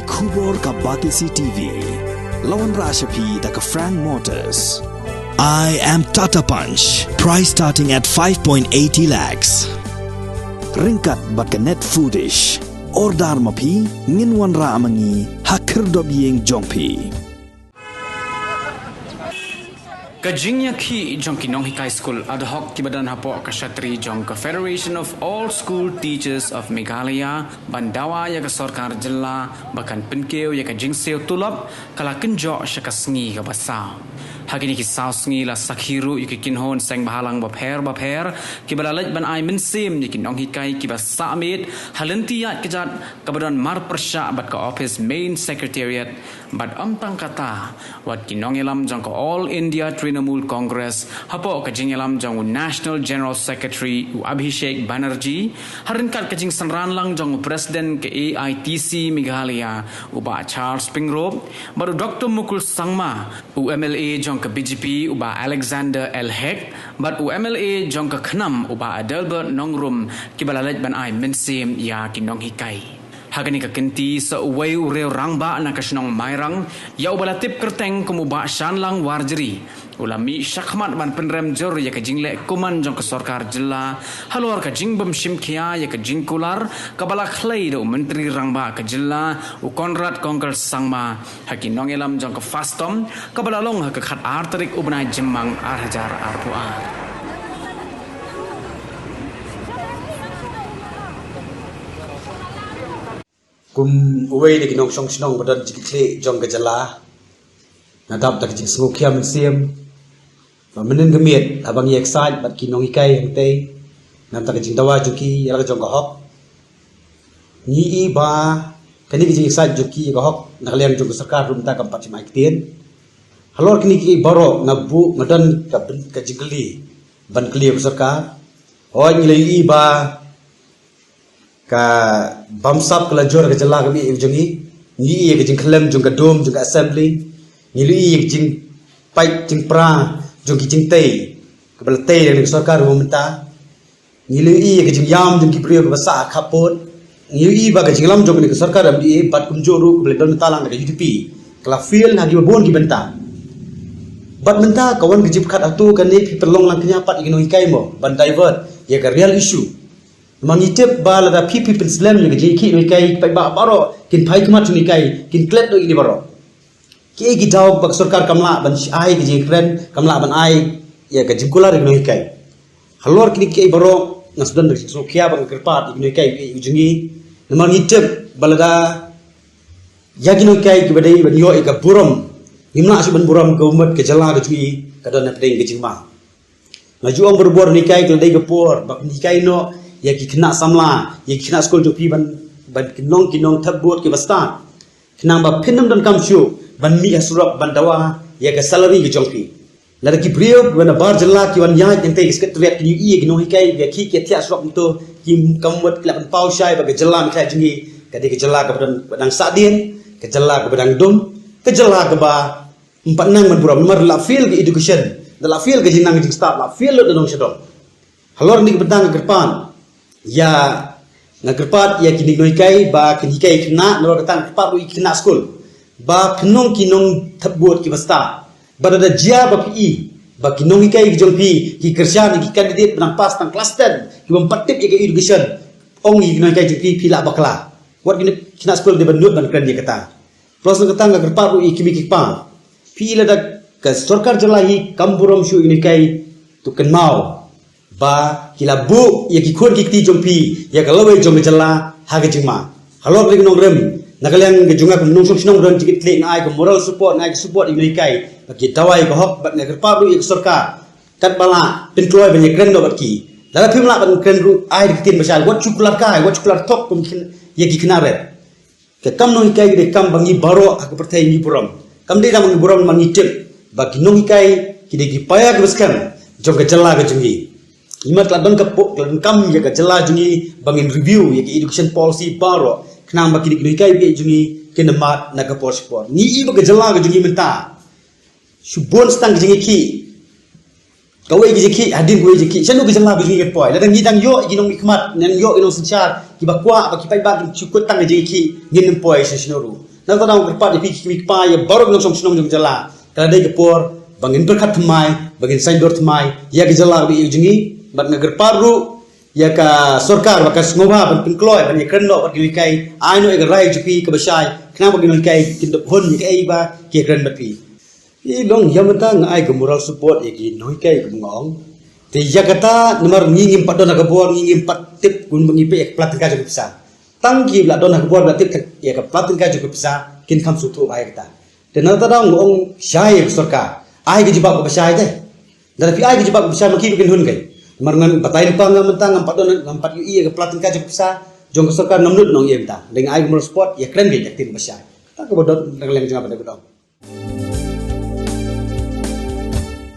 Kubor ka Batisi TV. Lawan Rashapi da ka Frank Motors. I am Tata Punch. Price starting at 5.80 lakhs. Ringkat bat ka net foodish. Ordar mapi nginwan ra amangi hakir dobyeng jongpi. Kajingnya ki jong kinong hikai school ad hoc kibadan hapo kasatri jong ka Federation of All School Teachers of Meghalaya bandawa ya ka sarkar jilla bakan penkeu ya ka jingseu tulap kala kenjo sya ka sngi ka basa hagini ki saw sngi la sakhiru ya ki kinhon seng bahalang bapher kibalalet ban ai mensim ya kinong hikai ki basa amit halentiat kejat kabadan mar persya bat ka office main secretariat bat amtang kata wat kinong elam jong ka All India Trinamool Congress hapo kajing elam jong National General Secretary Abhishek Banerjee harinkat kajing sanran lang jong President ke AITC Meghalaya uba Charles Pingrop baru Dr. Mukul Sangma UMLA jong ke BJP uba Alexander L. Heck bat UMLA jong ke Khnam uba Adelbert Nongrum kibalalet ban ai mensim ya kinong hikai hagani ka kenti sa uway ureo rangba na kasinong mayrang ya ubalatip kerteng kumuba syanlang warjeri ulami syakmat ban penrem jor ya ka jingle kuman jong ka sarkar jilla halwar ka jingbam shimkhia ya ka jingkular kabala khlai do menteri rangba ka jilla u Konrad Kongkel Sangma hakinong elam jong ka fastom kabala long ha ka khat arterik ubnai jemang arhajar arpuar kum uway ni kinong song sinong badan jikle jong gajala nadap tak jing snguk khiam siam menen gemiet abang yek saj bat kinong ikai hangte nam tak jing dawa juki yara jong hok ni ba kani jing saj juki hok nakalian jong sarkar rum ta kam pat mai tien halor kini ki baro nabu madan ka jingli ban kli sarkar ho ni ba ka bamsap kala jor ka jala kami ujungi ni ye jing khlem jung ka dom jung ka assembly ni lu ye jing pai jing pra jung ki jing tei ka bal tei le sarkar humta ni lu ye jing yam jung ki priyo ka sa khapot ni lu ba ka jing lam jung ni sarkar am di bat kum joru ka bal don talang ka UDP kala feel na gi bon ki benta bat menta kawan gijip khat atu kan ni perlong lang knya pat igino hikai mo ban divert ye ka real issue mangitip bala da pipi penslam ni jiki ni kai pai ba baro kin phai kmat ni kai kin klet do ini baro ki gi daw bak sarkar kamla ban ai gi kren kamla ban ai ya ka jikular ni kai halor kini ki baro nasdan da so kya bang kerpat ni kai ujungi mangitip bala da ya gi ni kai ki badai ban yo ka buram himna asu ban buram ka umat ke jala ga cui ka don na pedeng ke jingma maju om berbor ni kai ke dai ke por bak ni kai no ya ki kena samla ya ki kena skol jopi ban kinong tabot ki basta kinang ba pinam dan kamshu ban mi asurap ban dawa ya ka salary ki jongpi la ki brio ban bar jalla ki wan ya ente ki sekretariat ki i ki no hikai ya ki tia asurap to ki kamwat kla ban pau shai ba ka jalla mi kha jingi ka de ki jalla ka badang sadien ka jalla ka badang dum ka jalla ka ba empat nang ban buram mar la feel ki education da la feel ki jinang jing start la feel lo danong shadong halor ni bedang gerpan ya ngagerpat ya kini noikai ba kini kai kena nor katan kerpat ui kena school ba kinong thabot ki basta ba da jia ba pi ba kinong kai ki jolpi ki kerja ni ki candidate benang pas tang class 10 ki pattip ya ke education ong ni noikai ji pi la bakla wat kena school de benut ban kran dia kata plus kata ngagerpat ui kimi ki pa pi la da ka sarkar jalahi kamburam shu ini kai tu kenmau ba kila bu ya ki khon ki ti jompi ya kalawai jom jala ha ga jingma halok ri nong rem nakalian ge junga kum nong sinong ron tikit le ngai ko moral support ngai support ini kai ki dawai ko hok bat ngai pa ru ik sarkar kat bala pintloi ban ye kren do bat ki la phimla ban kren ru ai ri tin basal wat chukular kai wat chukular tok kum kin ye ki kinare ke kam nong kai de kam bangi baro ak pertai ni buram kam de dam buram mangi tip ba ki nong kai ki de ki paya ke baskan jom ke jala ke jungi imat ladon ka kam ya ka jala jungi bangin review ya ki education policy baro knang ba ki ni kai bi jungi kenemat na ka sport ni i ba ka jala ka jungi menta subon stang jungi ki kawai gi ki hadin kawai gi ki chanu gi jala gi ke poi la dang gidang yo gi nong ikmat nan yo inong sinchar ki ba kwa ba ki pai ba ki chukut tang gi ki ngin poi sesinoru Nak tahu kerpat di pikir pa ya baru nong song senong jong jala. Kalau ada kepor bangin berkat temai, bangin saindor temai, ya ke jala bi ujungi, bat ngager paru ya ka sorkar bakas ngoba ban pinkloy ban yekrendo bat gikai, aino eger rai jupi ke besai, kenapa gikai kindop hon ni kai ba ke kren bat pi. I long yang mentang ai ke moral support yaki noi kai ke ngong. Te ya kata nomor ngingim pat dona kepor ngingim pat tip gun mengipe ek platin ka jong bisa. Tangki bela dona kepor bela tip ya ke platin ka jong bisa. Kin kam sutu baik kita. Dan nanti dah ngong syai sorka. Ai kejebak ke syai deh. Dan tapi ai kejebak ke syai maki bikin hun kai. Marangan batai lupa ngam mentang ngam padon ngam pat ui ke pelatin ka jong bisa. Jong ke sorka 6 menit nong ye minta. Dengan ai gumur sport ya keren ge jaktin ke syai. Tak ke bodot dengan leng jengap pada gedong.